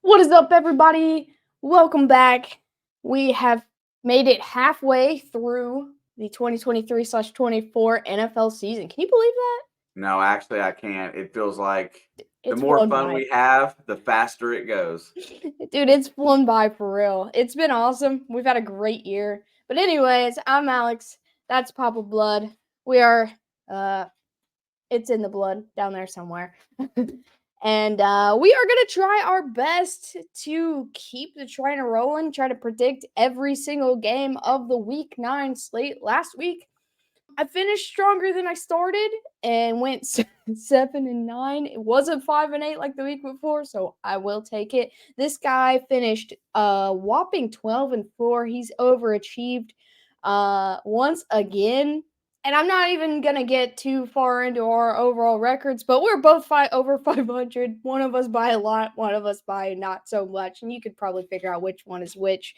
What is up, everybody? Welcome back. We have made it halfway through the 2023/24 NFL season. Can you believe that? No, actually, I can't. It feels like the It's more flown fun by. we have, the faster it goes. Dude, it's flown by for real. It's been awesome. We've had a great year. But anyways, I'm Alex. That's Papa Blood. We are, it's in the blood down there somewhere. And we are going to try our best to keep the train rolling, try to predict every single game of the Week 9 slate. Last week, I finished stronger than I started and went 7-9. It wasn't 5-8 like the week before, so I will take it. This guy finished whopping 12-4. He's overachieved once again. And I'm not even going to get too far into our overall records, but we're both over 500. One of us by a lot, one of us by not so much. And you could probably figure out which one is which.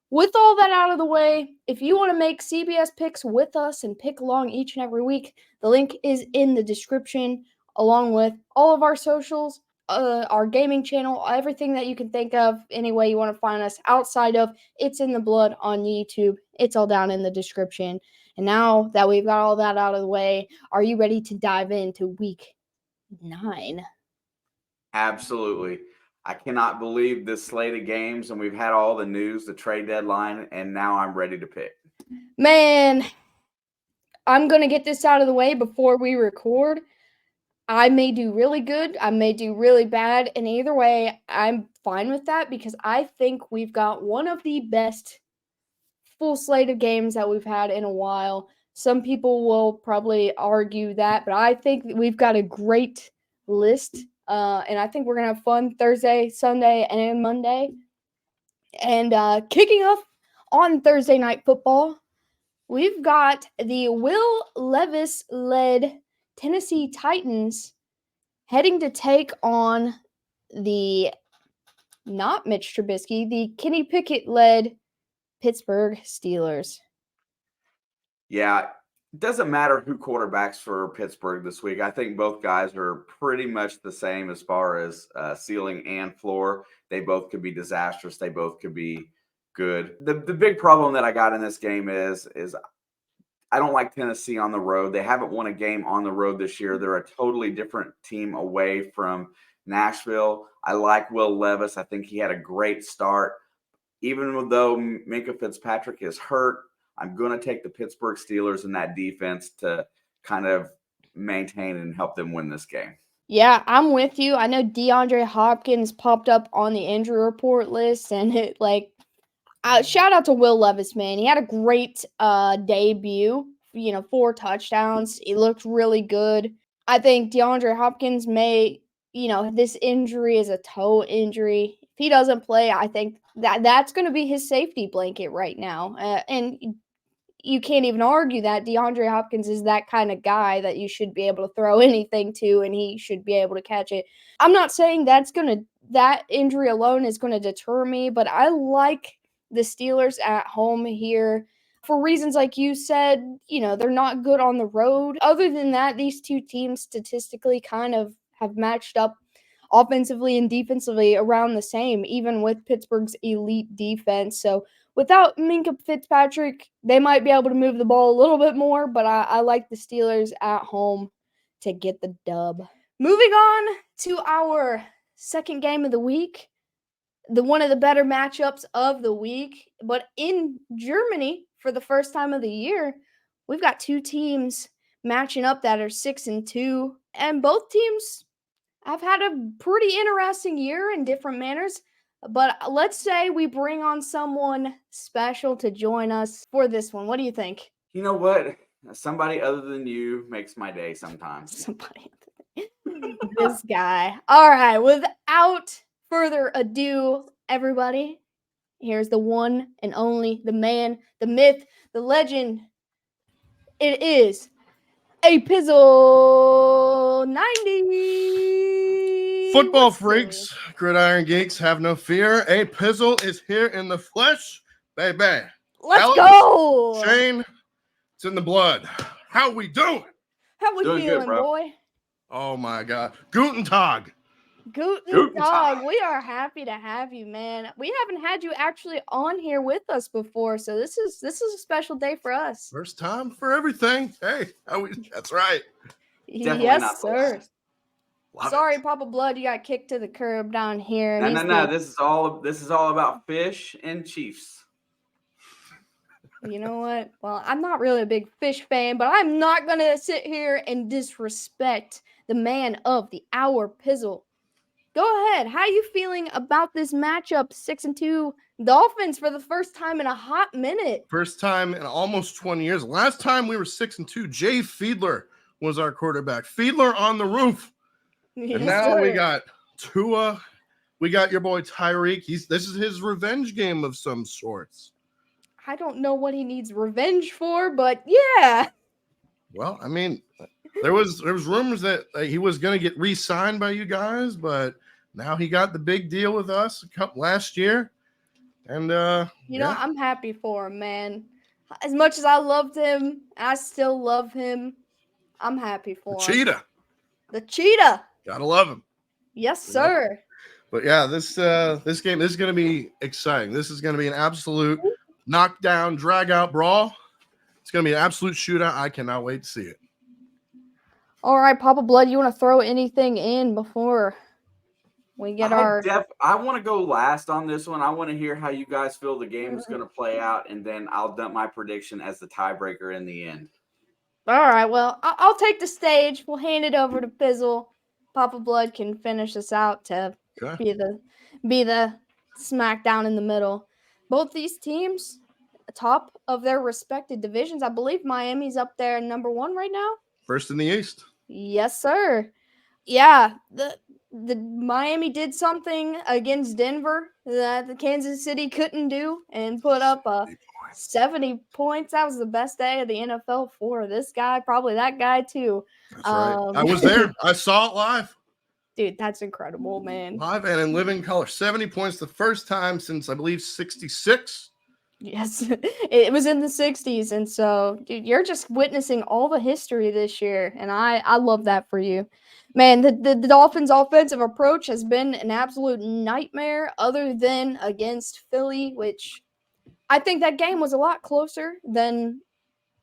With all that out of the way, if you want to make CBS picks with us and pick along each and every week, the link is in the description, along with all of our socials, our gaming channel, everything that you can think of, any way you want to find us outside of It's in the Blood on YouTube. It's all down in the description. And now that we've got all that out of the way, are you ready to dive into Week 9? Absolutely. I cannot believe this slate of games, and we've had all the news, the trade deadline, and now I'm ready to pick. Man, I'm going to get this out of the way before we record. I may do really good, I may do really bad, and either way, I'm fine with that because I think we've got one of the best full slate of games that we've had in a while. Some people will probably argue that, but I think we've got a great list, and I think we're going to have fun Thursday, Sunday, and Monday. And kicking off on Thursday Night Football, we've got the Will Levis-led Tennessee Titans heading to take on the not Mitch Trubisky, the Kenny Pickett-led Pittsburgh Steelers. Yeah, it doesn't matter who quarterbacks for Pittsburgh this week. I think both guys are pretty much the same as far as ceiling and floor. They both could be disastrous. They both could be good. The big problem that I got in this game is I don't like Tennessee on the road. They haven't won a game on the road this year. They're a totally different team away from Nashville. I like Will Levis. I think he had a great start. Even though Minkah Fitzpatrick is hurt, I'm going to take the Pittsburgh Steelers in that defense to kind of maintain and help them win this game. Yeah, I'm with you. I know DeAndre Hopkins popped up on the injury report list, and shout out to Will Levis, man. He had a great debut. 4 touchdowns. He looked really good. I think DeAndre Hopkins this injury is a toe injury. If he doesn't play, I think that's going to be his safety blanket right now. And you can't even argue that DeAndre Hopkins is that kind of guy that you should be able to throw anything to, and he should be able to catch it. I'm not saying that injury alone is going to deter me, but I like the Steelers at home here for reasons like you said. They're not good on the road. Other than that, these two teams statistically kind of have matched up offensively and defensively around the same, even with Pittsburgh's elite defense. So without Minkah Fitzpatrick, they might be able to move the ball a little bit more, but I like the Steelers at home to get the dub. Moving on to our second game of the week, one of the better matchups of the week, but in Germany for the first time of the year, we've got two teams matching up that are 6-2, and both teams have had a pretty interesting year in different manners. But let's say we bring on someone special to join us for this one. What do you think? You know what? Somebody other than you makes my day sometimes. Somebody. This guy. All right. Without further ado, everybody, here's the one and only, the man, the myth, the legend. It is a Pizzle 90. Football freaks, gridiron geeks, have no fear. A Pizzle is here in the flesh, baby. Let's Alex, go. Shane, it's in the blood. How we doing? How we Doing feeling, good, bro. boy? Oh my God. Guten Tag. Guten Guten Tag. Tag. We are happy to have you, man. We haven't had you actually on here with us before, so this is a special day for us. First time for everything. Hey, that's right. Definitely Yes, not the sir. last. Love Sorry, it. Papa Blood, you got kicked to the curb down here. No, He's no, no. the, This is all about fish and Chiefs. you know what? Well, I'm not really a big fish fan, but I'm not gonna sit here and disrespect the man of the hour, Pizzle. Go ahead. How you feeling about this matchup? 6-2 Dolphins for the first time in a hot minute. First time in almost 20 years. Last time we were 6-2. Jay Fiedler was our quarterback. Fiedler on the roof. Yes, And now we sir. got Tua. We got your boy Tyreek. This is his revenge game of some sorts. I don't know what he needs revenge for, but yeah. Well, I mean, there was rumors that he was going to get re-signed by you guys, but now he got the big deal with us last year. And You know, I'm happy for him, man. As much as I loved him, I still love him. I'm happy the for him. cheetah. The cheetah. Gotta love him. Yes, sir. But yeah, this game is going to be exciting. This is going to be an absolute knockdown, drag out brawl. It's going to be an absolute shootout. I cannot wait to see it. All right, Papa Blood, you want to throw anything in before we get our... I want to go last on this one. I want to hear how you guys feel the game is going to play out, and then I'll dump my prediction as the tiebreaker in the end. All right, well, I'll take the stage. We'll hand it over to Pizzle. Papa Blood can finish us out to be the smackdown in the middle. Both these teams, top of their respected divisions. I believe Miami's up there number 1 right now. First in the East. Yes, sir. Yeah, the Miami did something against Denver that the Kansas City couldn't do and put up 70 points. That was the best day of the NFL for this guy, probably that guy too. That's right. I was there. I saw it live. Dude, that's incredible, man. Live and in living color. 70 points the first time since, I believe, 66. Yes, it was in the 60s. And so, dude, you're just witnessing all the history this year. And I love that for you. Man, the Dolphins' offensive approach has been an absolute nightmare other than against Philly, which I think that game was a lot closer than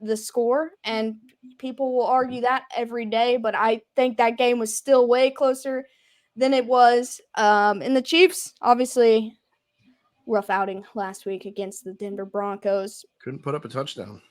the score. And people will argue that every day. But I think that game was still way closer than it was. And the Chiefs, obviously, rough outing last week against the Denver Broncos. Couldn't put up a touchdown.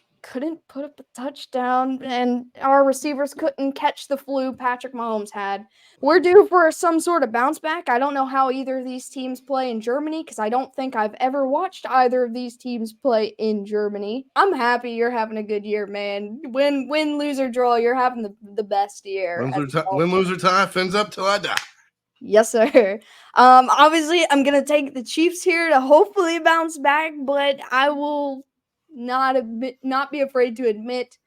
And our receivers couldn't catch the flu Patrick Mahomes had. We're due for some sort of bounce back. I don't know how either of these teams play in Germany because I don't think I've ever watched either of these teams play in Germany. I'm happy you're having a good year, man. Win, lose, or draw, you're having the best year. Win, lose, or tie, fins up till I die. Yes, sir. Obviously, I'm going to take the Chiefs here to hopefully bounce back, but I will not be afraid to admit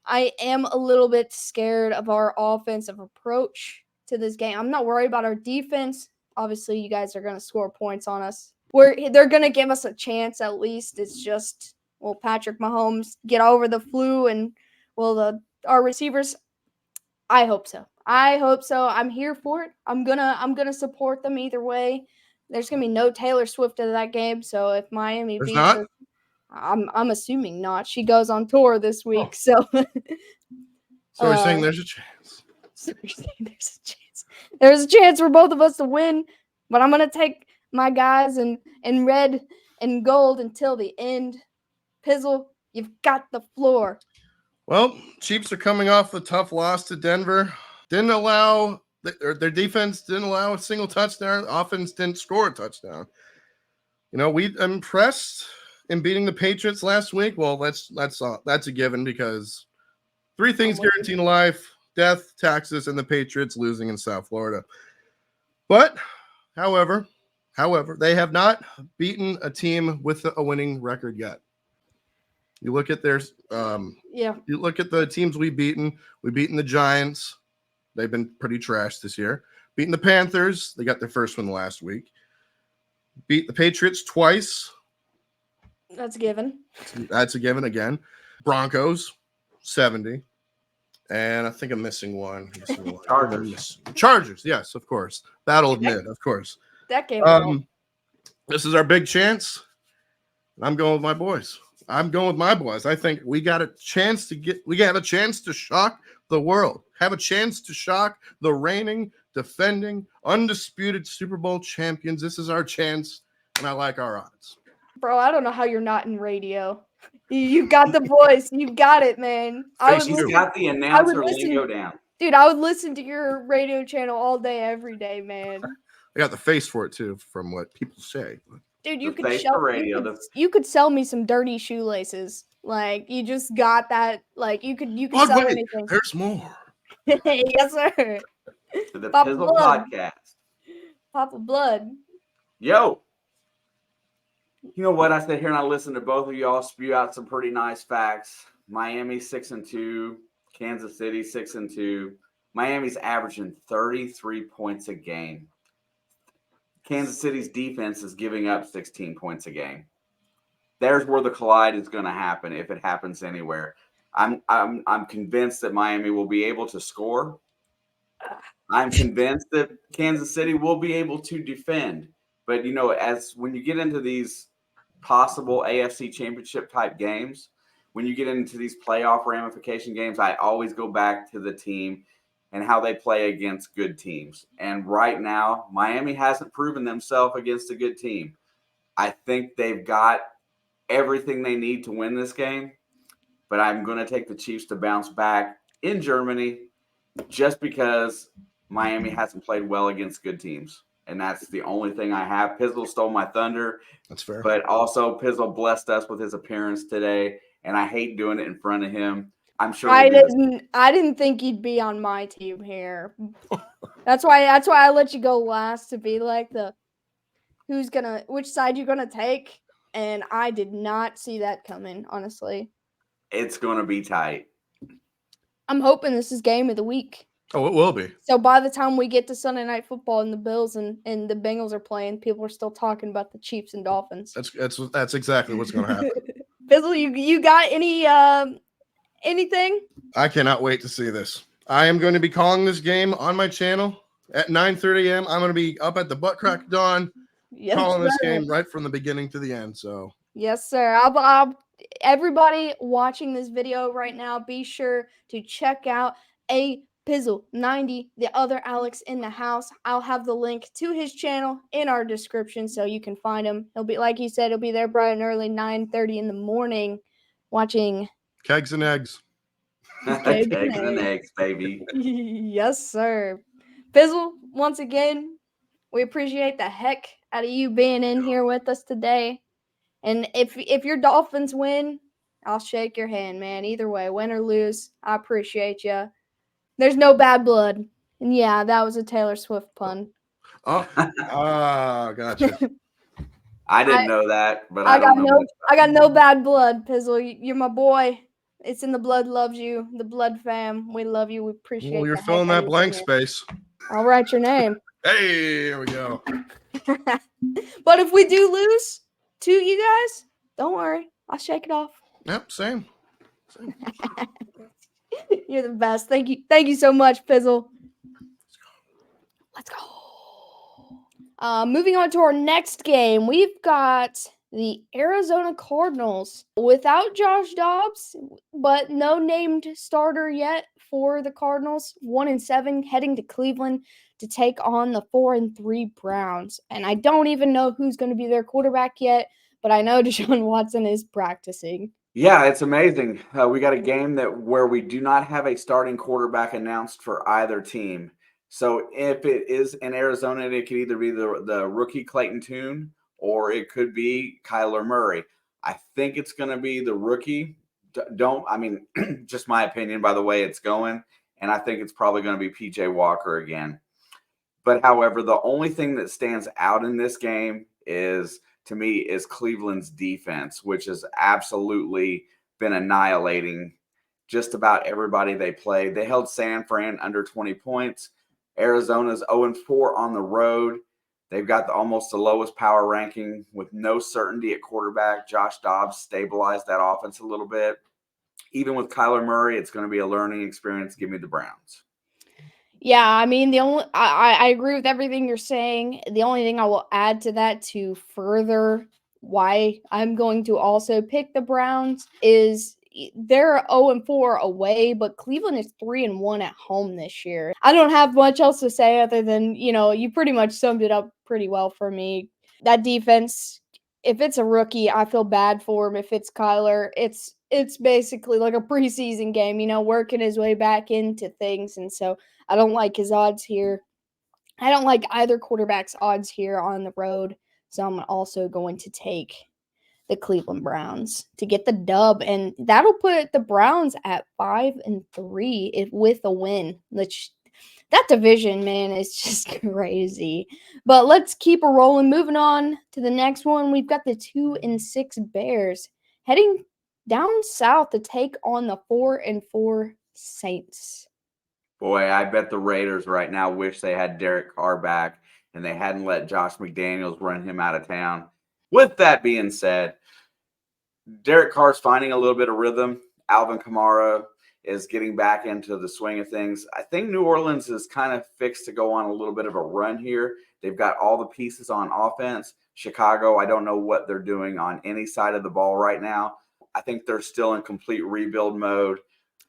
I am a little bit scared of our offensive approach to this game. I'm not worried about our defense. Obviously, you guys are going to score points on us. They're going to give us a chance at least. It's just, will Patrick Mahomes get over the flu and will our receivers? I hope so. I'm here for it. I'm gonna support them either way. There's gonna be no Taylor Swift in that game, so if Miami There's beats not? us, I'm assuming not. She goes on tour this week, so. So you're saying there's a chance? So you're saying there's a chance. There's a chance for both of us to win, but I'm gonna take my guys in red and gold until the end. Pizzle, you've got the floor. Well, Chiefs are coming off the tough loss to Denver. Their defense didn't allow a single touchdown. Offense didn't score a touchdown. You know, we impressed in beating the Patriots last week. Well, that's a given because 3 things guaranteed in life: death, taxes, and the Patriots losing in South Florida. But, however, they have not beaten a team with a winning record yet. You look at You look at the teams we've beaten. We've beaten the Giants. They've been pretty trash this year. Beaten the Panthers. They got their first one last week. Beat the Patriots twice. That's a given. That's a given again. Broncos, 70. And I think I'm missing one. Chargers. Chargers, yes, of course. Battle of mid, of course. That game was This is our big chance. I'm going with my boys. I think we got a chance to shock the world. Have a chance to shock the reigning, defending, undisputed Super Bowl champions. This is our chance, and I like our odds. Bro, I don't know how you're not in radio. You got the voice. You got it, man. He's got the announcer lingo down. Dude, I would listen to your radio channel all day, every day, man. I got the face for it, too, from what people say. Dude, you could sell me some dirty shoelaces. Like, you just got that. Like, you could sell anything. There's more. Yes, sir. To the Pizzle Podcast. Papa Blood. Yo. You know what? I sit here and I listen to both of y'all spew out some pretty nice facts. Miami 6-2, Kansas City 6-2. Miami's averaging 33 points a game. Kansas City's defense is giving up 16 points a game. There's where the collide is going to happen if it happens anywhere. I'm convinced that Miami will be able to score. I'm convinced that Kansas City will be able to defend. But, you know, when you get into these possible AFC championship type games, when you get into these playoff ramification games, I always go back to the team and how they play against good teams. And right now, Miami hasn't proven themselves against a good team. I think they've got everything they need to win this game, but I'm going to take the Chiefs to bounce back in Germany just because Miami hasn't played well against good teams. And that's the only thing I have. Pizzle stole my thunder. That's fair. But also, Pizzle blessed us with his appearance today, and I hate doing it in front of him. I'm sure I didn't think you'd be on my team here. That's why I let you go last, to be like which side you're gonna take. And I did not see that coming, honestly. It's gonna be tight. I'm hoping this is game of the week. Oh, it will be. So by the time we get to Sunday Night Football and the Bills and the Bengals are playing, people are still talking about the Chiefs and Dolphins. That's exactly what's going to happen. Bizzle, you got anything? I cannot wait to see this. I am going to be calling this game on my channel at 9:30 a.m. I'm going to be up at the butt crack of dawn calling this game right from the beginning to the end. So yes, sir. Everybody watching this video right now, be sure to check out Pizzle 90, the other Alex in the house. I'll have the link to his channel in our description so you can find him. He'll be, like he said, he'll be there bright and early, 9:30 in the morning, watching Kegs and Eggs. Kegs and Eggs, baby. Yes, sir. Pizzle, once again, we appreciate the heck out of you being in here with us today. And if your Dolphins win, I'll shake your hand, man. Either way, win or lose, I appreciate you. There's no bad blood. And yeah, that was a Taylor Swift pun. Oh, gotcha. I didn't know that, but I got no bad blood, Pizzle. You're my boy. It's in the blood, loves you. The blood fam, we love you. We appreciate. Well, you're filling that blank space. I'll write your name. Hey, here we go. But if we do lose to you guys, don't worry. I'll shake it off. Yep, same. You're the best. Thank you so much, Pizzle. Let's go. Moving on to our next game, we've got the Arizona Cardinals without Josh Dobbs, but no named starter yet for the Cardinals. 1-7, heading to Cleveland to take on the 4-3 Browns. And I don't even know who's going to be their quarterback yet, but I know Deshaun Watson is practicing. Yeah, it's amazing. We got a game where we do not have a starting quarterback announced for either team. So if it is in Arizona, it could either be the rookie Clayton Tune or it could be Kyler Murray. I think it's going to be the rookie. Just my opinion by the way it's going. And I think it's probably going to be PJ Walker again. But however, the only thing that stands out in this game is Cleveland's defense, which has absolutely been annihilating just about everybody they played. They held San Fran under 20 points. Arizona's 0-4 on the road. They've got almost the lowest power ranking with no certainty at quarterback. Josh Dobbs stabilized that offense a little bit. even with Kyler Murray, it's going to be a learning experience. Give me the Browns. Yeah, I mean, I agree with everything you're saying. The only thing I will add to that to further why I'm going to also pick the Browns is they're 0-4 away, but Cleveland is 3-1 at home this year. I don't have much else to say other than, you pretty much summed it up pretty well for me. That defense, if it's a rookie, I feel bad for him. If it's Kyler, it's basically like a preseason game, working his way back into things. And so I don't like his odds here. I don't like either quarterback's odds here on the road. So I'm also going to take the Cleveland Browns to get the dub. And that'll put the Browns at 5-3 with a win. That division, man, is just crazy. But let's keep it rolling. Moving on to the next one. We've got the 2-6 Bears heading down south to take on the 4-4 Saints. Boy, I bet the Raiders right now wish they had Derek Carr back and they hadn't let Josh McDaniels run him out of town. With that being said, Derek Carr's finding a little bit of rhythm. Alvin Kamara is getting back into the swing of things. I think New Orleans is kind of fixed to go on a little bit of a run here. They've got all the pieces on offense. Chicago, I don't know what they're doing on any side of the ball right now. I think they're still in complete rebuild mode.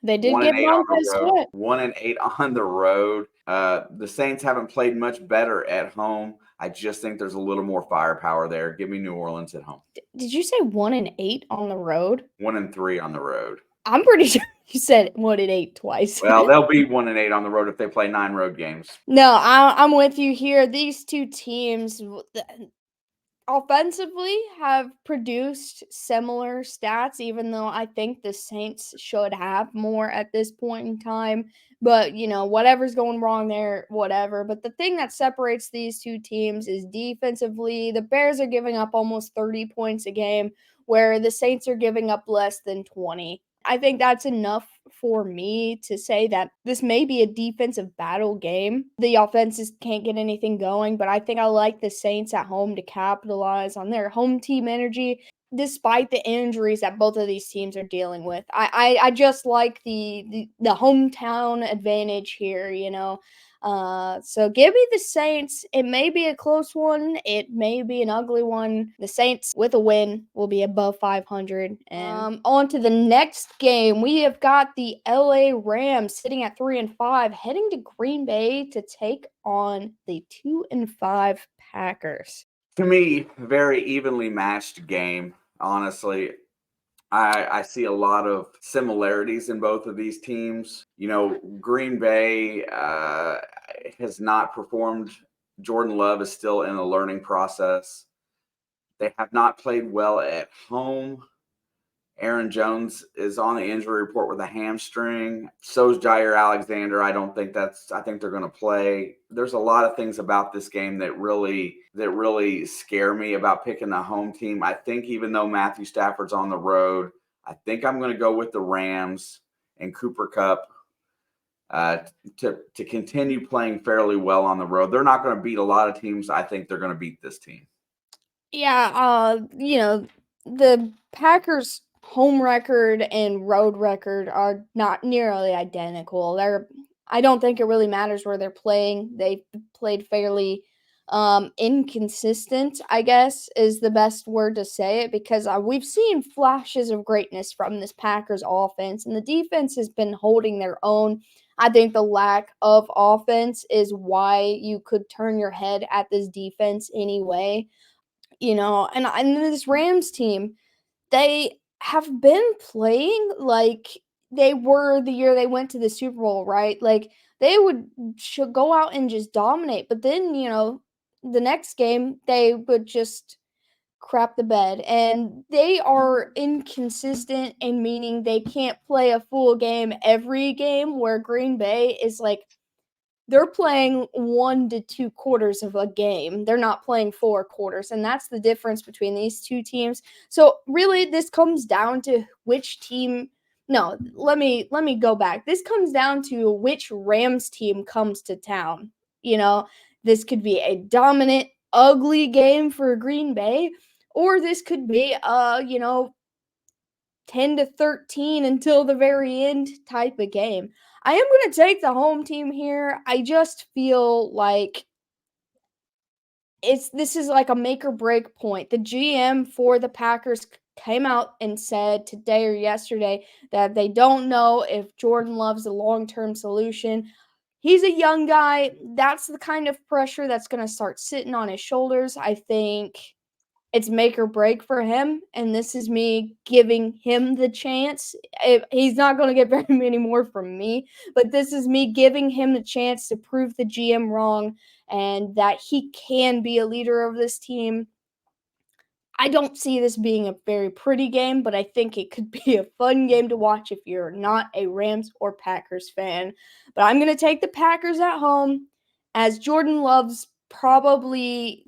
They did get 1-8 on the road. The Saints haven't played much better at home. I just think there's a little more firepower there. Give me New Orleans at home. Did you say 1-8 on the road? 1-3 on the road. I'm pretty sure you said 1-8 twice. Well, they'll be 1-8 on the road if they play 9 road games. No, I'm with you here. These two teams offensively have produced similar stats, even though I think the Saints should have more at this point in time. But, whatever's going wrong there, whatever. But the thing that separates these two teams is defensively. The Bears are giving up almost 30 points a game, where the Saints are giving up less than 20. I think that's enough for me to say that this may be a defensive battle game. The offenses can't get anything going, but I think I like the Saints at home to capitalize on their home team energy, despite the injuries that both of these teams are dealing with. I just like the hometown advantage here, So give me the Saints. It may be a close one. It may be an ugly one. The Saints with a win will be above 500. And on to the next game. We have got the LA Rams sitting at 3-5, heading to Green Bay to take on the 2-5 Packers. To me, very evenly matched game. Honestly, I see a lot of similarities in both of these teams. Green Bay has not performed. Jordan Love is still in a learning process. They have not played well at home. Aaron Jones is on the injury report with a hamstring. So is Jair Alexander. I think they're going to play. There's a lot of things about this game that really scare me about picking the home team. I think even though Matthew Stafford's on the road, I think I'm going to go with the Rams and Cooper Kupp to continue playing fairly well on the road. They're not going to beat a lot of teams. I think they're going to beat this team. Yeah, the Packers' home record and road record are not nearly identical. I don't think it really matters where they're playing. They've played fairly inconsistent, I guess, is the best word to say it, because we've seen flashes of greatness from this Packers offense, and the defense has been holding their own. I think the lack of offense is why you could turn your head at this defense anyway. And this Rams team, they have been playing like they were the year they went to the Super Bowl, right? Like they should go out and just dominate, but then, the next game they would just crap the bed, and they are inconsistent in meaning they can't play a full game every game, where Green Bay is like, they're playing 1 to 2 quarters of a game. They're not playing 4 quarters, and that's the difference between these two teams. So really, this comes down to which team. No, let me go back. This comes down to which Rams team comes to town. This could be a dominant, ugly game for Green Bay, or this could be 10-13 until the very end type of game. I am going to take the home team here. I just feel like this is like a make or break point. The GM for the Packers came out and said today or yesterday that they don't know if Jordan Love's a long-term solution. He's a young guy. That's the kind of pressure that's going to start sitting on his shoulders. I think it's make or break for him, and this is me giving him the chance. He's not going to get very many more from me, but this is me giving him the chance to prove the GM wrong and that he can be a leader of this team. I don't see this being a very pretty game, but I think it could be a fun game to watch if you're not a Rams or Packers fan. But I'm going to take the Packers at home as Jordan Love's probably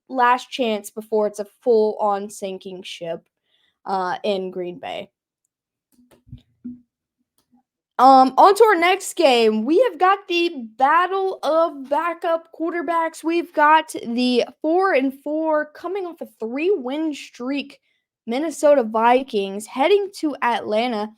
last chance before it's a full-on sinking ship in Green Bay. On to our next game. We have got the battle of backup quarterbacks. We've got the 4-4 coming off a 3-win streak Minnesota Vikings heading to Atlanta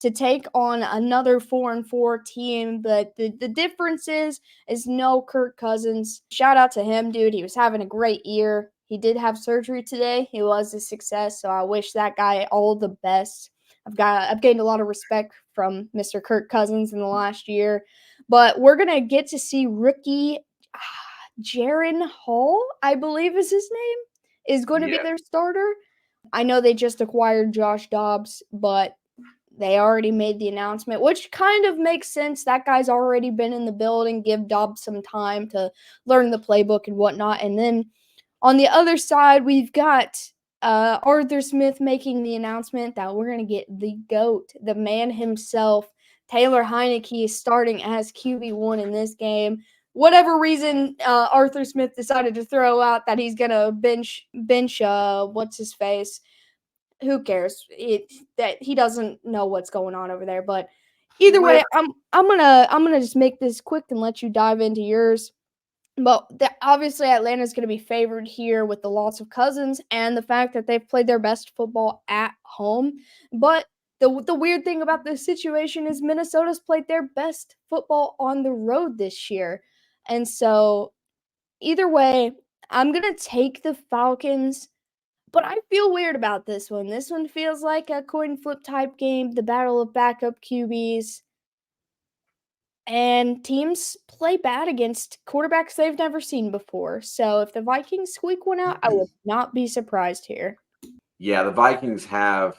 to take on another 4-4 team. But the difference is no Kirk Cousins. Shout out to him, dude. He was having a great year. He did have surgery today. He was a success, so I wish that guy all the best. I've gained a lot of respect from Mr. Kirk Cousins in the last year. But we're going to get to see rookie Jaron Hall, I believe is his name, is going to be their starter. I know they just acquired Josh Dobbs, but they already made the announcement, which kind of makes sense. That guy's already been in the building. Give Dobbs some time to learn the playbook and whatnot. And then on the other side, we've got Arthur Smith making the announcement that we're going to get the GOAT, the man himself, Taylor Heineke, starting as QB1 in this game. Whatever reason Arthur Smith decided to throw out that he's going to bench what's his face. Who cares? That he doesn't know what's going on over there. But either way, I'm gonna just make this quick and let you dive into yours. But obviously, Atlanta's going to be favored here with the loss of Cousins and the fact that they've played their best football at home. But the weird thing about this situation is Minnesota's played their best football on the road this year. And so, either way, I'm going to take the Falcons. But I feel weird about this one. This one feels like a coin flip type game, the battle of backup QBs. And teams play bad against quarterbacks they've never seen before. So if the Vikings squeak one out, I would not be surprised here. Yeah, the Vikings have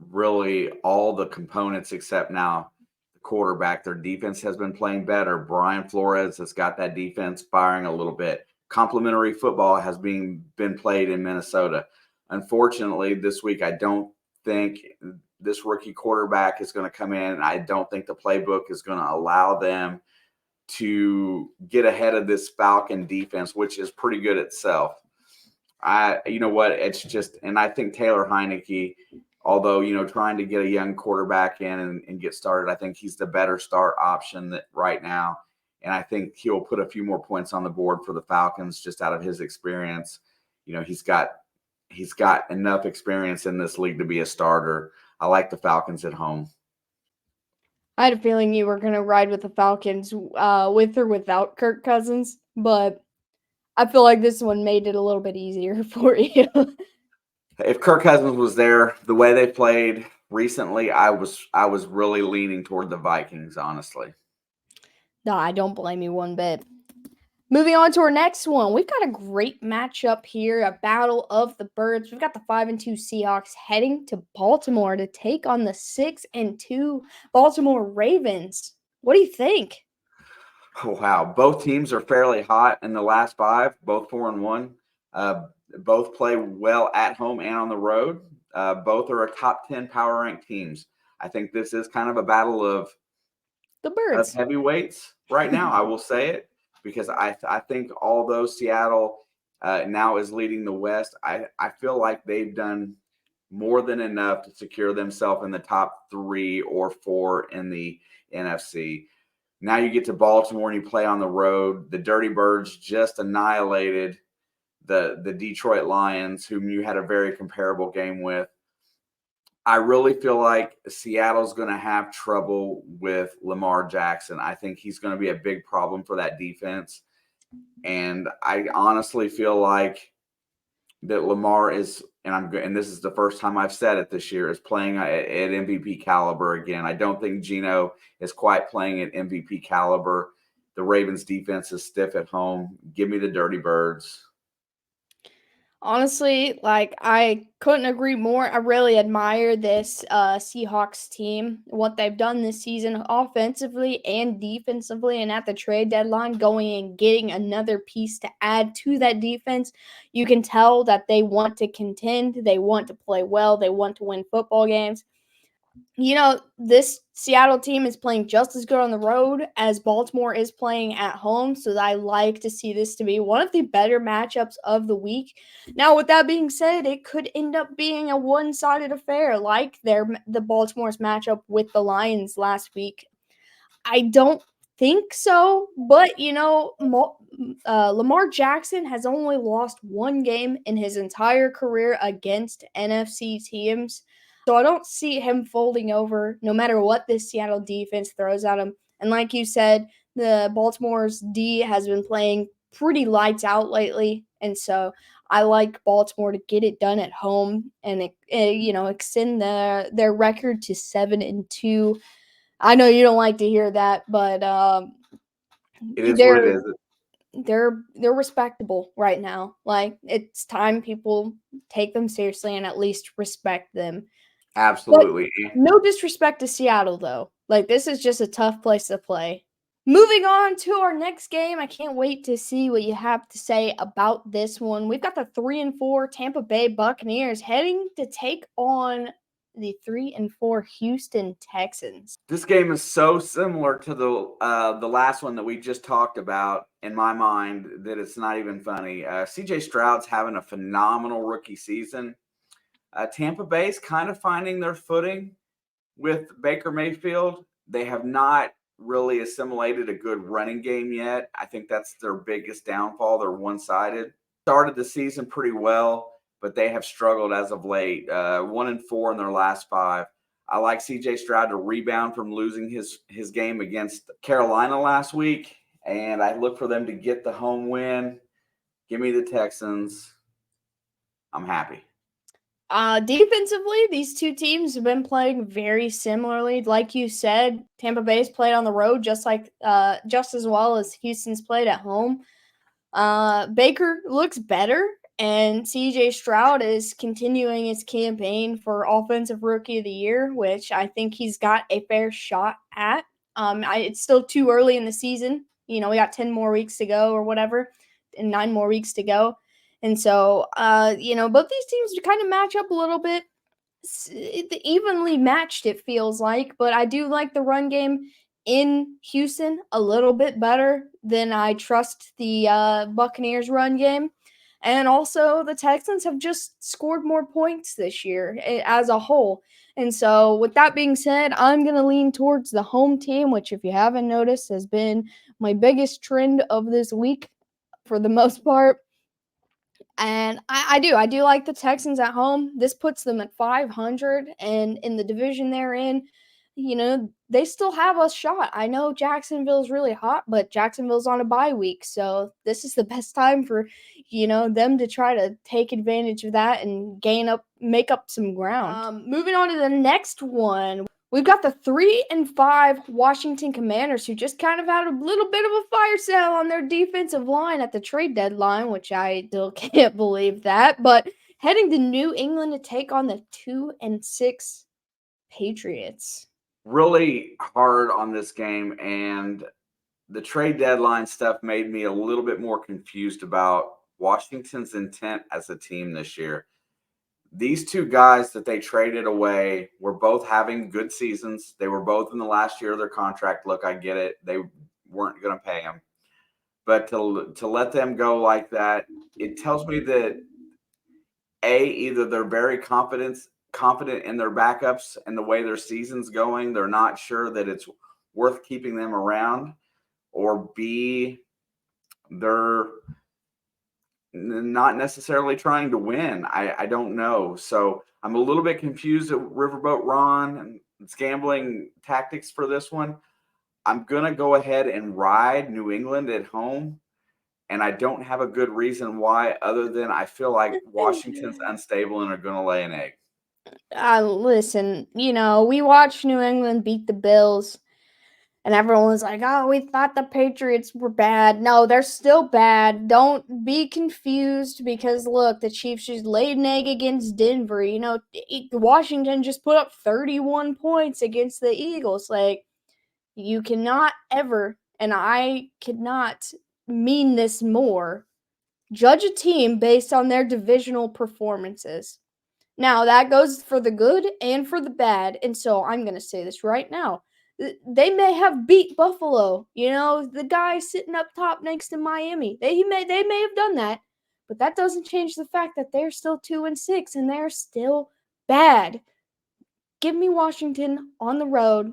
really all the components except now the quarterback. Their defense has been playing better. Brian Flores has got that defense firing a little bit. Complementary football has been played in Minnesota. Unfortunately, this week I don't think this rookie quarterback is going to come in. I don't think the playbook is going to allow them to get ahead of this Falcon defense, which is pretty good itself. You know what? It's just, and I think Taylor Heineke, although, trying to get a young quarterback in and get started, I think he's the better start option right now. And I think he'll put a few more points on the board for the Falcons just out of his experience. He's got enough experience in this league to be a starter. I like the Falcons at home. I had a feeling you were going to ride with the Falcons with or without Kirk Cousins, but I feel like this one made it a little bit easier for you. If Kirk Cousins was there, the way they played recently, I was really leaning toward the Vikings, honestly. No, I don't blame you one bit. Moving on to our next one, we've got a great matchup here, a battle of the birds. We've got the 5-2 Seahawks heading to Baltimore to take on the 6-2 Baltimore Ravens. What do you think? Oh, wow. Both teams are fairly hot in the last 5, both 4-1. Both play well at home and on the road. Both are a top 10 power ranked teams. I think this is kind of a battle of the birds, of heavyweights right now. I will say it. Because I think although Seattle now is leading the West, I feel like they've done more than enough to secure themselves in the top 3 or 4 in the NFC. Now you get to Baltimore and you play on the road. The Dirty Birds just annihilated the Detroit Lions, whom you had a very comparable game with. I really feel like Seattle's going to have trouble with Lamar Jackson. I think he's going to be a big problem for that defense. And I honestly feel like that Lamar is, and this is the first time I've said it this year, is playing at MVP caliber again. I don't think Geno is quite playing at MVP caliber. The Ravens defense is stiff at home. Give me the Dirty Birds. Honestly, like, I couldn't agree more. I really admire this Seahawks team, what they've done this season offensively and defensively, and at the trade deadline, going and getting another piece to add to that defense. You can tell that they want to contend, they want to play well, they want to win football games. This Seattle team is playing just as good on the road as Baltimore is playing at home, so I like to see this to be one of the better matchups of the week. Now, with that being said, it could end up being a one-sided affair like the Baltimore's matchup with the Lions last week. I don't think so, but Lamar Jackson has only lost one game in his entire career against NFC teams. So I don't see him folding over no matter what this Seattle defense throws at him. And like you said, the Baltimore's D has been playing pretty lights out lately. And so I like Baltimore to get it done at home and extend their record to 7-2. I know you don't like to hear that, but It is what it is. they're respectable right now. Like, it's time people take them seriously and at least respect them. Absolutely. But no disrespect to Seattle, though. Like, this is just a tough place to play. Moving on to our next game, I can't wait to see what you have to say about this one. We've got the 3-4 Tampa Bay Buccaneers heading to take on the 3-4 Houston Texans. This game is so similar to the last one that we just talked about in my mind that it's not even funny. CJ Stroud's having a phenomenal rookie season. Tampa Bay's kind of finding their footing with Baker Mayfield. They have not really assimilated a good running game yet. I think that's their biggest downfall. They're one-sided. Started the season pretty well, but they have struggled as of late. 1-4 in their last 5. I like CJ Stroud to rebound from losing his game against Carolina last week, and I look for them to get the home win. Give me the Texans. I'm happy. Defensively, these two teams have been playing very similarly. Like you said, Tampa Bay's played on the road just as well as Houston's played at home. Baker looks better, and CJ Stroud is continuing his campaign for Offensive Rookie of the Year, which I think he's got a fair shot at. It's still too early in the season. We got 10 more weeks to go or whatever, and 9 more weeks to go. And so, both these teams kind of match up a little bit. Evenly matched, it feels like, but I do like the run game in Houston a little bit better than I trust the Buccaneers run game. And also, the Texans have just scored more points this year as a whole. And so, with that being said, I'm going to lean towards the home team, which, if you haven't noticed, has been my biggest trend of this week for the most part. And I do like the Texans at home. This puts them at 500, and in the division they're in, they still have a shot. I know Jacksonville's really hot, but Jacksonville's on a bye week, so this is the best time for, them to try to take advantage of that and make up some ground. Moving on to the next one. We've got the 3-5 Washington Commanders, who just kind of had a little bit of a fire sale on their defensive line at the trade deadline, which I still can't believe that. But heading to New England to take on the 2-6 Patriots. Really hard on this game, and the trade deadline stuff made me a little bit more confused about Washington's intent as a team this year. These two guys that they traded away were both having good seasons. They were both in the last year of their contract. Look, I get it. They weren't going to pay them. But to let them go like that, it tells me that, either they're very confident in their backups and the way their season's going. They're not sure that it's worth keeping them around. Or B, they're not necessarily trying to win. I don't know. So I'm a little bit confused at Riverboat Ron and its gambling tactics for this one. I'm going to go ahead and ride New England at home. And I don't have a good reason why, other than I feel like Washington's unstable and are going to lay an egg. Listen, we watched New England beat the Bills, and everyone was like, oh, we thought the Patriots were bad. No, they're still bad. Don't be confused because, look, the Chiefs just laid an egg against Denver. Washington just put up 31 points against the Eagles. Like, you cannot ever, and I cannot mean this more, judge a team based on their divisional performances. Now, that goes for the good and for the bad, and so I'm going to say this right now. They may have beat Buffalo, the guy sitting up top next to Miami. They may have done that, but that doesn't change the fact that they're still 2-6 and they're still bad. Give me Washington on the road.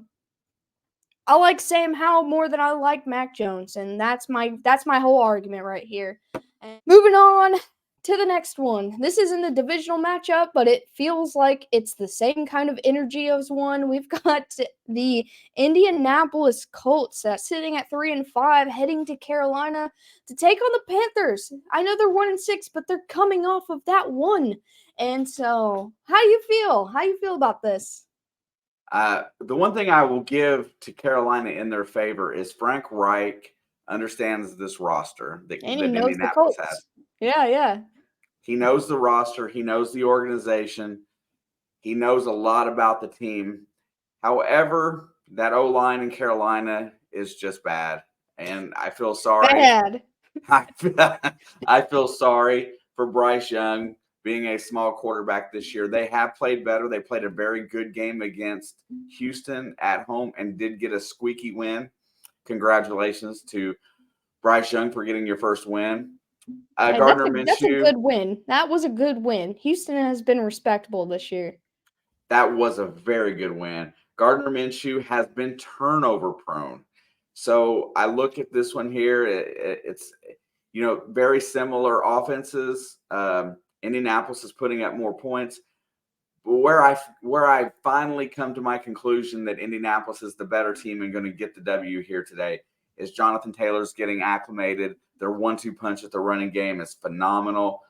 I like Sam Howell more than I like Mac Jones, and that's my whole argument right here. And moving on to the next one. This isn't a divisional matchup, but it feels like it's the same kind of energy as one. We've got the Indianapolis Colts sitting at 3-5, heading to Carolina to take on the Panthers. I know they're 1-6, but they're coming off of that one. And so, how do you feel? How do you feel about this? The one thing I will give to Carolina in their favor is Frank Reich understands this roster that Indianapolis has. Yeah. He knows the roster. He knows the organization. He knows a lot about the team. However, that O-line in Carolina is just bad. And I feel sorry. Bad. I feel sorry for Bryce Young being a small quarterback this year. They have played better. They played a very good game against Houston at home and did get a squeaky win. Congratulations to Bryce Young for getting your first win. Gardner Minshew. That's a good win. That was a good win. Houston has been respectable this year. That was a very good win. Gardner Minshew has been turnover prone. So I look at this one here. It's very similar offenses. Indianapolis is putting up more points. But where I finally come to my conclusion that Indianapolis is the better team and going to get the W here today is Jonathan Taylor's getting acclimated. Their 1-2 punch at the running game is phenomenal.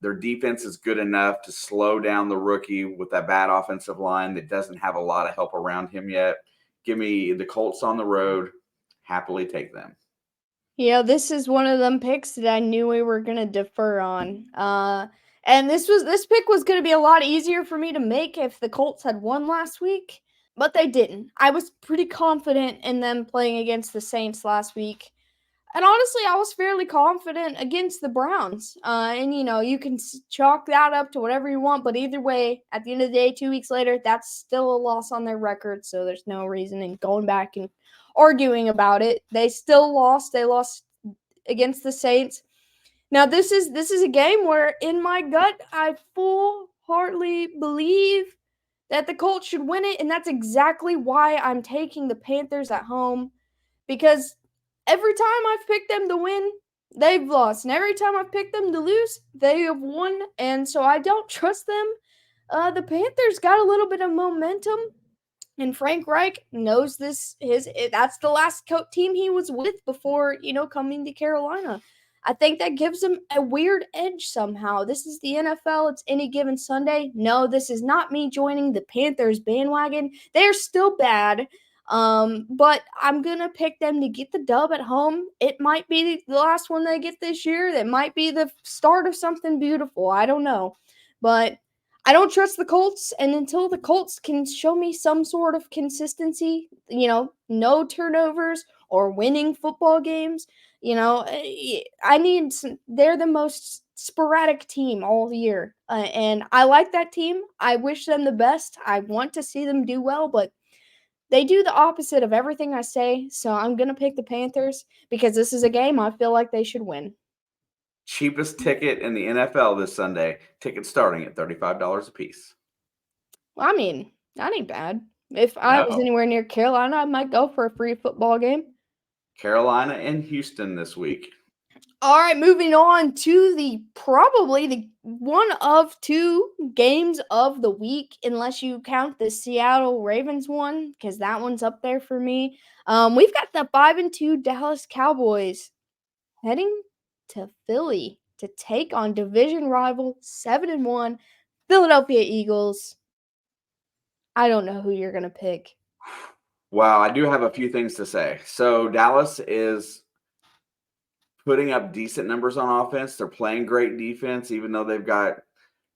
Their defense is good enough to slow down the rookie with that bad offensive line that doesn't have a lot of help around him yet. Give me the Colts on the road. Happily take them. This is one of them picks that I knew we were going to defer on. And this pick was going to be a lot easier for me to make if the Colts had won last week, but they didn't. I was pretty confident in them playing against the Saints last week. And honestly, I was fairly confident against the Browns. And you can chalk that up to whatever you want, but either way, at the end of the day, 2 weeks later, that's still a loss on their record, so there's no reason in going back and arguing about it. They still lost. They lost against the Saints. Now, this is a game where, in my gut, I full-heartedly believe that the Colts should win it, and that's exactly why I'm taking the Panthers at home, because every time I've picked them to win, they've lost, and every time I've picked them to lose, they have won, and so I don't trust them. The Panthers got a little bit of momentum, and Frank Reich knows this. That's the last team he was with before, coming to Carolina. I think that gives him a weird edge somehow. This is the NFL. It's any given Sunday. No, this is not me joining the Panthers bandwagon. They're still bad. But I'm going to pick them to get the dub at home. It might be the last one they get this year. That might be the start of something beautiful. I don't know. But I don't trust the Colts, and until the Colts can show me some sort of consistency, no turnovers or winning football games, they're the most sporadic team all year. And I like that team. I wish them the best. I want to see them do well, but they do the opposite of everything I say. So I'm going to pick the Panthers because this is a game I feel like they should win. Cheapest ticket in the NFL this Sunday. Tickets starting at $35 a piece. Well, I mean, that ain't bad. If I was anywhere near Carolina, I might go for a free football game. Carolina and Houston this week. All right, moving on to probably the one of two games of the week, unless you count the Seattle Ravens one, because that one's up there for me. We've got the 5-2 Dallas Cowboys heading to Philly to take on division rival 7-1 Philadelphia Eagles. I don't know who you're gonna pick. Wow, I do have a few things to say. So Dallas is putting up decent numbers on offense. They're playing great defense, even though they've got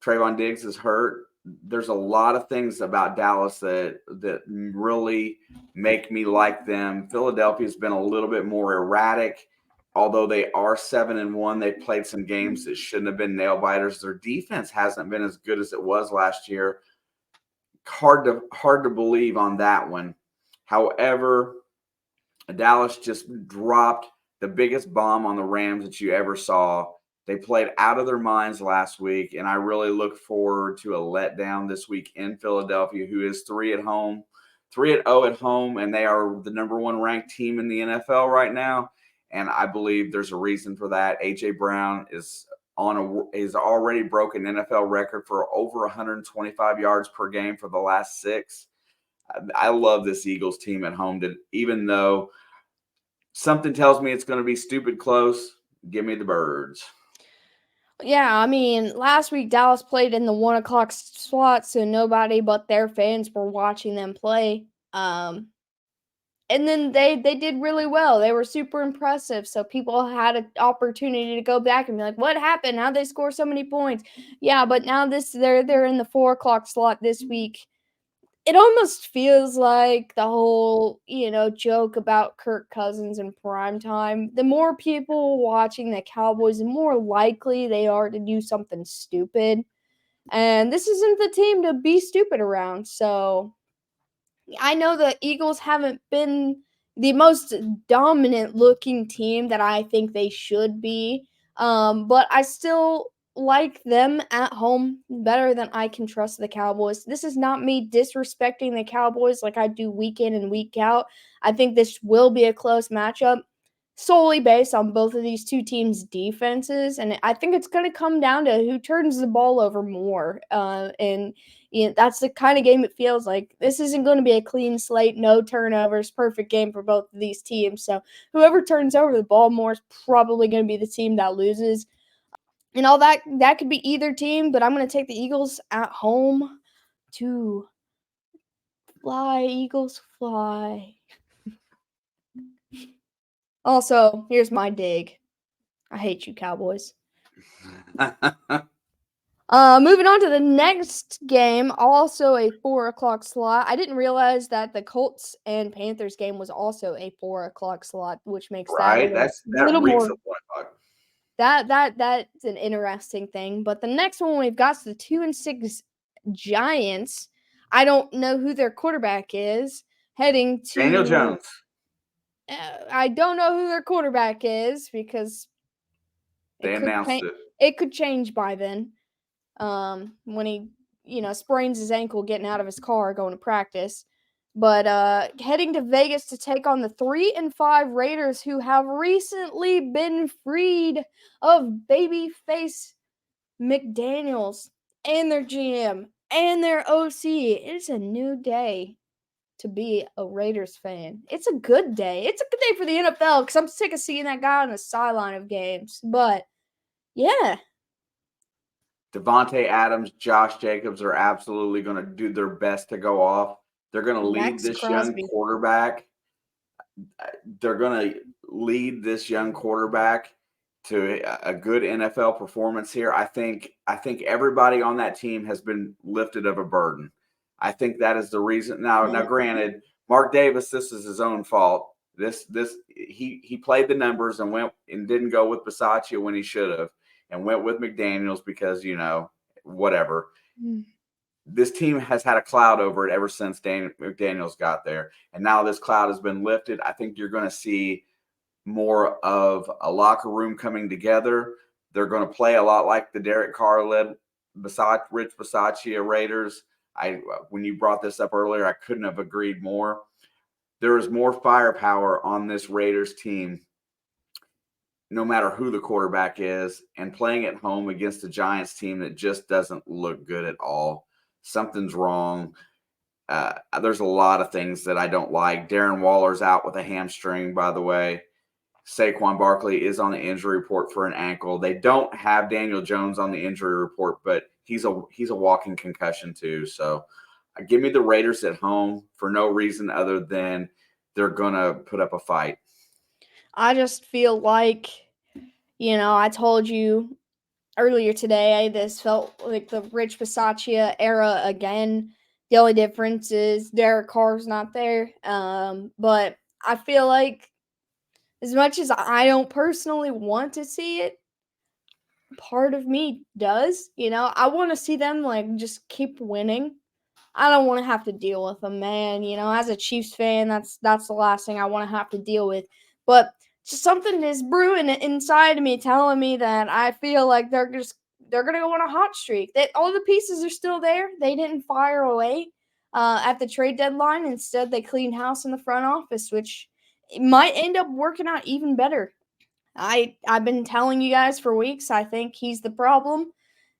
Trayvon Diggs is hurt. There's a lot of things about Dallas that really make me like them. Philadelphia's been a little bit more erratic. Although they are 7-1, they played some games that shouldn't have been nail biters. Their defense hasn't been as good as it was last year. Hard to believe on that one. However, Dallas just dropped the biggest bomb on the Rams that you ever saw. They played out of their minds last week, and I really look forward to a letdown this week in Philadelphia, who is 3-0 at home, and they are the number one ranked team in the NFL right now. And I believe there's a reason for that. A.J. Brown is already broken NFL record for over 125 yards per game for the last 6. I love this Eagles team at home. Even though something tells me it's going to be stupid close, give me the birds. Yeah, I mean, last week Dallas played in the 1 o'clock slot, so nobody but their fans were watching them play. And then they did really well. They were super impressive. So people had an opportunity to go back and be like, "What happened? How'd they score so many points?" Yeah, but now they're in the 4 o'clock slot this week. It almost feels like the whole, joke about Kirk Cousins in prime time. The more people watching the Cowboys, the more likely they are to do something stupid. And this isn't the team to be stupid around. So I know the Eagles haven't been the most dominant looking team that I think they should be. But I still like them at home better than I can trust the Cowboys. This is not me disrespecting the Cowboys like I do week in and week out. I think this will be a close matchup solely based on both of these two teams' defenses. And I think it's going to come down to who turns the ball over more. And that's the kind of game it feels like. This isn't going to be a clean slate, no turnovers, perfect game for both of these teams. So whoever turns over the ball more is probably going to be the team that loses. And all that could be either team, but I'm going to take the Eagles at home to fly, Eagles fly. Also, here's my dig. I hate you, Cowboys. Moving on to the next game, also a 4 o'clock slot. I didn't realize that the Colts and Panthers game was also a 4 o'clock slot, which makes Right? that a little reeks more. of 1 o'clock. That's an interesting thing. But the next one we've got is the 2-6 Giants. I don't know who their quarterback is. Heading to Daniel Jones. I don't know who their quarterback is because They announced it. It could change by then. When he, sprains his ankle getting out of his car going to practice. But heading to Vegas to take on the 3-5 Raiders, who have recently been freed of babyface McDaniels and their GM and their OC. It is a new day to be a Raiders fan. It's a good day. It's a good day for the NFL because I'm sick of seeing that guy on the sideline of games. But yeah. Devontae Adams, Josh Jacobs are absolutely going to do their best to go off. They're going to lead this young quarterback. They're going to lead this young quarterback to a good NFL performance here. I think everybody on that team has been lifted of a burden. I think that is the reason. Now, granted, Mark Davis, this is his own fault. He played the numbers and went and didn't go with Bisaccia when he should have, and went with McDaniels because, whatever. This team has had a cloud over it ever since McDaniels got there. And now this cloud has been lifted. I think you're going to see more of a locker room coming together. They're going to play a lot like the Derek Carr-led Rich Bisaccia Raiders. When you brought this up earlier, I couldn't have agreed more. There is more firepower on this Raiders team. no matter who the quarterback is, and playing at home against a Giants team that just doesn't look good at all. Something's wrong. There's a lot of things that I don't like. Darren Waller's out with a hamstring, by the way. Saquon Barkley is on the injury report for an ankle. They don't have Daniel Jones on the injury report, but he's a walking concussion too. So give me the Raiders at home for no reason other than they're going to put up a fight. I just feel like, I told you earlier today, this felt like the Rich Bisaccia era again. The only difference is Derek Carr's not there. But I feel like as much as I don't personally want to see it, part of me does. I want to see them just keep winning. I don't want to have to deal with them, man. As a Chiefs fan, that's the last thing I want to have to deal with. But just something is brewing inside of me, telling me that I feel like they're gonna go on a hot streak. That all the pieces are still there. They didn't fire away at the trade deadline. Instead, they cleaned house in the front office, which might end up working out even better. I've been telling you guys for weeks. I think he's the problem.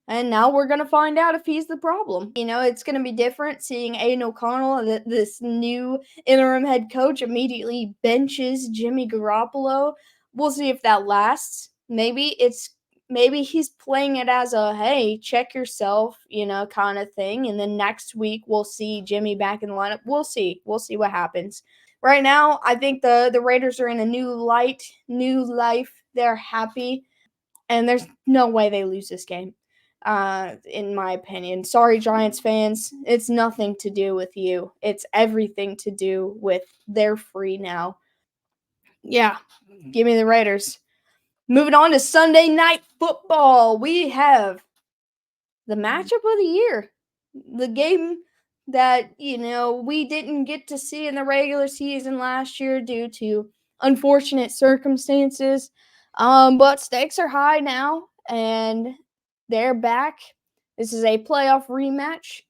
And now we're going to find out if he's the problem. It's going to be different seeing Aiden O'Connell, this new interim head coach, immediately benches Jimmy Garoppolo. We'll see if that lasts. Maybe he's playing it as a, hey, check yourself, kind of thing. And then next week we'll see Jimmy back in the lineup. We'll see. We'll see what happens. Right now, I think the Raiders are in a new life. They're happy. And there's no way they lose this game. In my opinion. Sorry, Giants fans. It's nothing to do with you. It's everything to do with they're free now. Yeah, give me the Raiders. Moving on to Sunday Night Football. We have the matchup of the year. The game that, we didn't get to see in the regular season last year due to unfortunate circumstances. But stakes are high now, and they're back. This is a playoff rematch.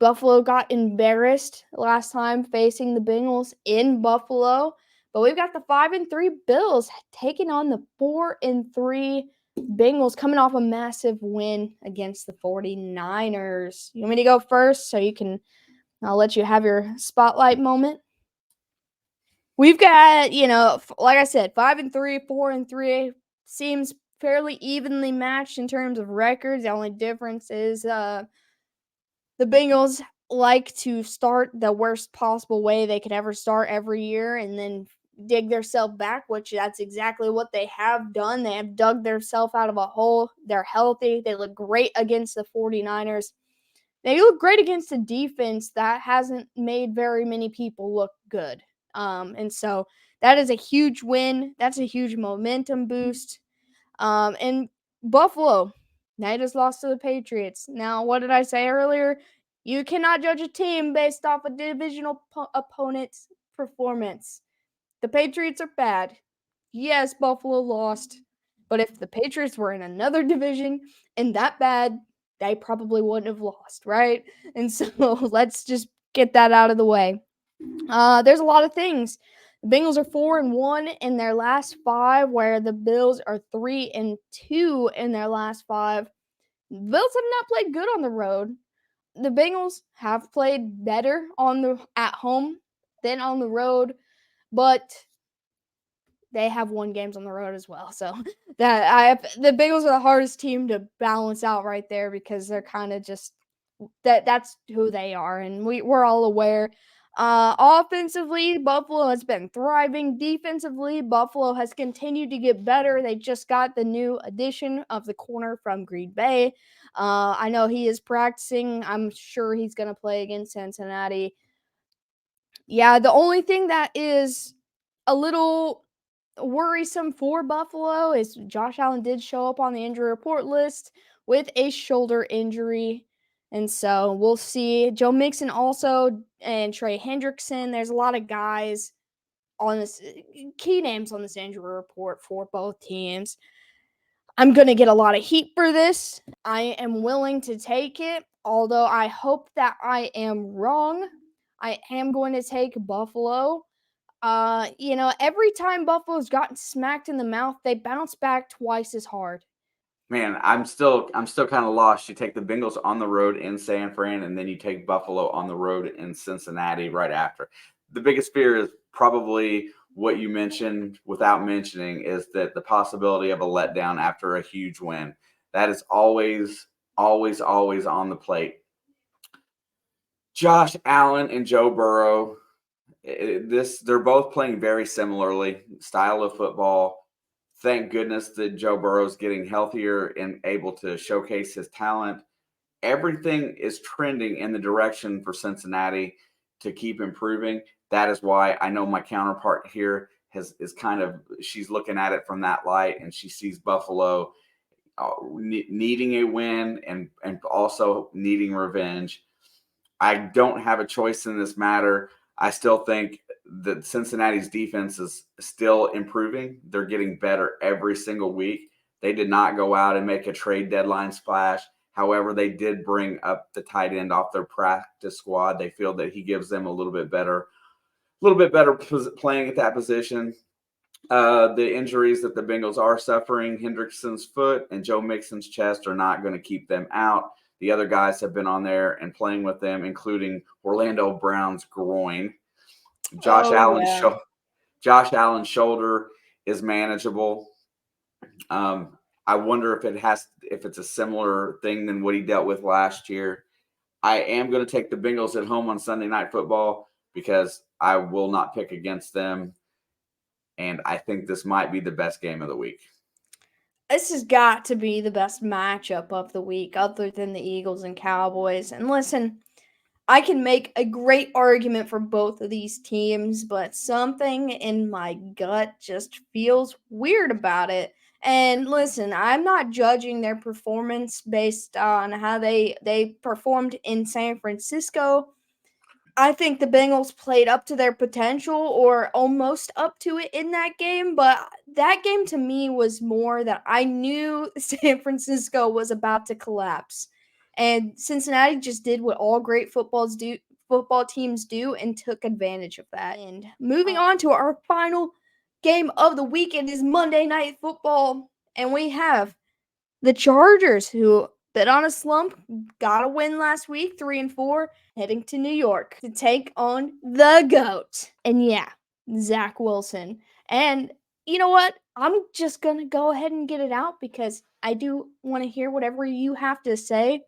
Buffalo got embarrassed last time facing the Bengals in Buffalo. But we've got the 5-3 Bills taking on the 4-3 Bengals, coming off a massive win against the 49ers. You want me to go first so I'll let you have your spotlight moment? We've got, like I said, 5-3, 4-3. Seems fairly evenly matched in terms of records. The only difference is the Bengals like to start the worst possible way they could ever start every year and then dig themselves back, which that's exactly what they have done. They have dug themselves out of a hole. They're healthy. They look great against the 49ers. They look great against a defense that hasn't made very many people look good. And so that is a huge win. That's a huge momentum boost. And Buffalo, they just lost to the Patriots. Now, what did I say earlier? You cannot judge a team based off a divisional opponent's performance. The Patriots are bad. Yes, Buffalo lost. But if the Patriots were in another division and that bad, they probably wouldn't have lost, right? And so let's just get that out of the way. There's a lot of things. The Bengals are 4-1 in their last 5, where the Bills are 3-2 in their last 5. The Bills have not played good on the road. The Bengals have played better at home than on the road, but they have won games on the road as well. So the Bengals are the hardest team to balance out right there because they're kind of just that's who they are, and we're all aware. Offensively, Buffalo has been thriving. Defensively, Buffalo has continued to get better. They just got the new addition of the corner from Green Bay. I know he is practicing. I'm sure he's going to play against Cincinnati. Yeah, the only thing that is a little worrisome for Buffalo is Josh Allen did show up on the injury report list with a shoulder injury. And so we'll see. Joe Mixon also and Trey Hendrickson. There's a lot of guys on this, key names on this injury report for both teams. I'm going to get a lot of heat for this. I am willing to take it, although I hope that I am wrong. I am going to take Buffalo. Every time Buffalo's gotten smacked in the mouth, they bounce back twice as hard. Man, I'm still kind of lost. You take the Bengals on the road in San Fran, and then you take Buffalo on the road in Cincinnati right after. The biggest fear is probably what you mentioned without mentioning is that the possibility of a letdown after a huge win. That is always, always, always on the plate. Josh Allen and Joe Burrow, they're both playing very similarly, style of football. Thank goodness that Joe Burrow's getting healthier and able to showcase his talent. Everything is trending in the direction for Cincinnati to keep improving. That is why I know my counterpart here she's looking at it from that light, and she sees Buffalo needing a win and also needing revenge. I don't have a choice in this matter. I still think that Cincinnati's defense is still improving. They're getting better every single week. They did not go out and make a trade deadline splash. However, they did bring up the tight end off their practice squad. They feel that he gives them a little bit better playing at that position. The injuries that the Bengals are suffering, Hendrickson's foot and Joe Mixon's chest, are not going to keep them out. The other guys have been on there and playing with them, including Orlando Brown's groin. Josh Allen's shoulder is manageable. I wonder if it's a similar thing than what he dealt with last year. I am going to take the Bengals at home on Sunday Night Football because I will not pick against them. And I think this might be the best game of the week. This has got to be the best matchup of the week other than the Eagles and Cowboys. And listen, I can make a great argument for both of these teams, but something in my gut just feels weird about it. And listen, I'm not judging their performance based on how they performed in San Francisco. I think the Bengals played up to their potential or almost up to it in that game, but that game to me was more that I knew San Francisco was about to collapse. And Cincinnati just did what all great football teams do and took advantage of that. And moving on to our final game of the weekend is Monday Night Football, and we have the Chargers, who bit on a slump, got a win last week, 3-4, heading to New York to take on the GOAT. And yeah, Zach Wilson. And you know what? I'm just going to go ahead and get it out because I do want to hear whatever you have to say.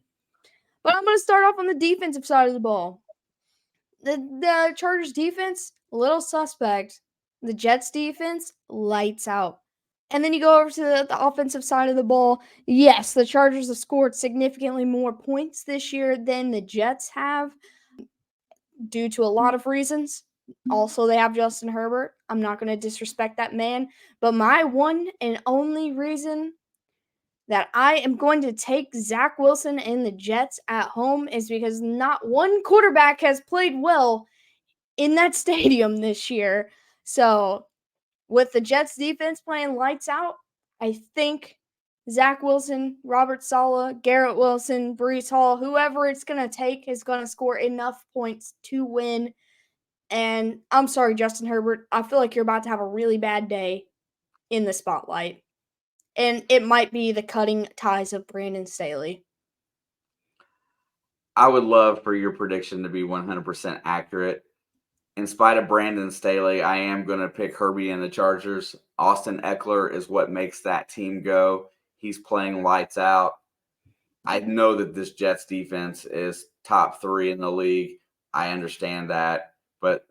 But I'm going to start off on the defensive side of the ball. The Chargers defense, a little suspect. The Jets defense, lights out. And then you go over to the offensive side of the ball. Yes, the Chargers have scored significantly more points this year than the Jets have due to a lot of reasons. Also, they have Justin Herbert. I'm not going to disrespect that man. But my one and only reason that I am going to take Zach Wilson and the Jets at home is because not one quarterback has played well in that stadium this year. So with the Jets defense playing lights out, I think Zach Wilson, Robert Saleh, Garrett Wilson, Breece Hall, whoever it's going to take is going to score enough points to win. And I'm sorry, Justin Herbert. I feel like you're about to have a really bad day in the spotlight. And it might be the cutting ties of Brandon Staley. I would love for your prediction to be 100% accurate. In spite of Brandon Staley, I am going to pick Herbie and the Chargers. Austin Eckler is what makes that team go. He's playing lights out. I know that this Jets defense is top 3 in the league. I understand that, but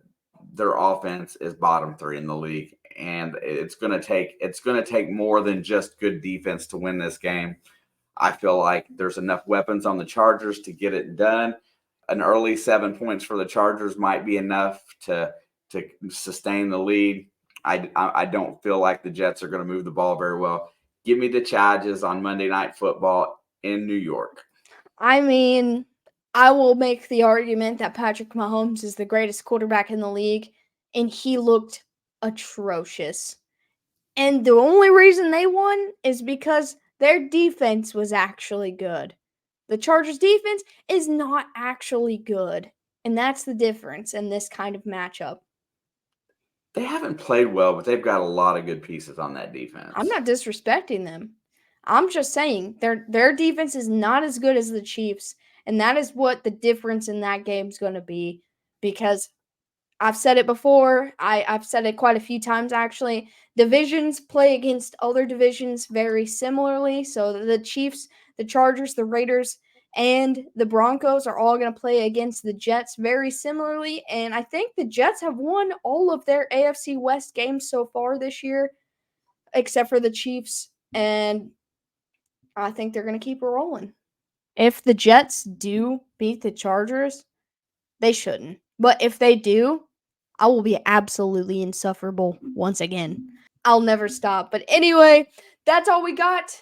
their offense is bottom 3 in the league, and it's going to take more than just good defense to win this game. I feel like there's enough weapons on the Chargers to get it done. An early 7 points for the Chargers might be enough to sustain the lead. I don't feel like the Jets are going to move the ball very well. Give me the Chargers on Monday Night Football in New York. I mean, I will make the argument that Patrick Mahomes is the greatest quarterback in the league, and he looked atrocious. And the only reason they won is because their defense was actually good. The Chargers defense is not actually good, and that's the difference in this kind of matchup. They haven't played well, but they've got a lot of good pieces on that defense. I'm not disrespecting them. I'm just saying their defense is not as good as the Chiefs, and that is what the difference in that game is going to be. Because I've said it before, I've said it quite a few times actually. Divisions play against other divisions very similarly. So the Chiefs, the Chargers, the Raiders, and the Broncos are all going to play against the Jets very similarly. And I think the Jets have won all of their AFC West games so far this year, except for the Chiefs. And I think they're going to keep it rolling. If the Jets do beat the Chargers, they shouldn't. But if they do, I will be absolutely insufferable once again. I'll never stop. But anyway, that's all we got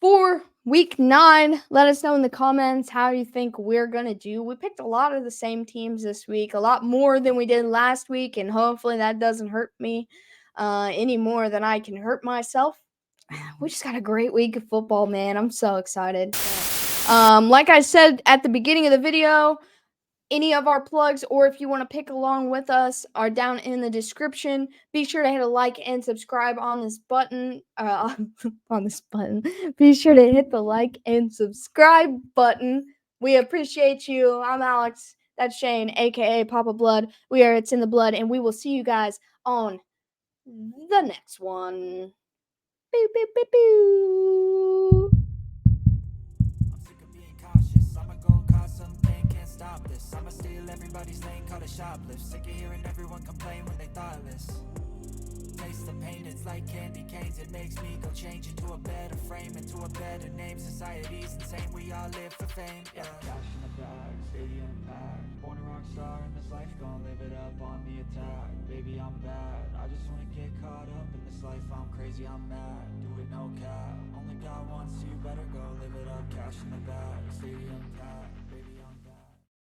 for week 9. Let us know in the comments how you think we're going to do. We picked a lot of the same teams this week, a lot more than we did last week, and hopefully that doesn't hurt me any more than I can hurt myself. We just got a great week of football, man. I'm so excited. Like I said at the beginning of the video, any of our plugs, or if you want to pick along with us, are down in the description. Be sure to hit a like and subscribe on this button. On this button. Be sure to hit the like and subscribe button. We appreciate you. I'm Alex. That's Shane, aka Papa Blood. We are It's in the Blood, and we will see you guys on the next one. Boo, boo, boo, boo. I'm sick of being cautious. I'ma go cause something, can't stop this. I'ma steal everybody's lane, call it shoplift. Sick of hearing everyone complain when they thoughtless. Taste the pain, it's like candy canes. It makes me go change into a better frame, into a better name. Society's insane, we all live for fame. Yeah. Cash in the bag, stadium packed. Born a rock star in this life, gon' live it up on the attack. Baby, I'm bad. I just wanna get caught up in this life. I'm crazy, I'm mad. Do it no cap. Only God wants you, better go live it up. Cash in the bag, stadium packed.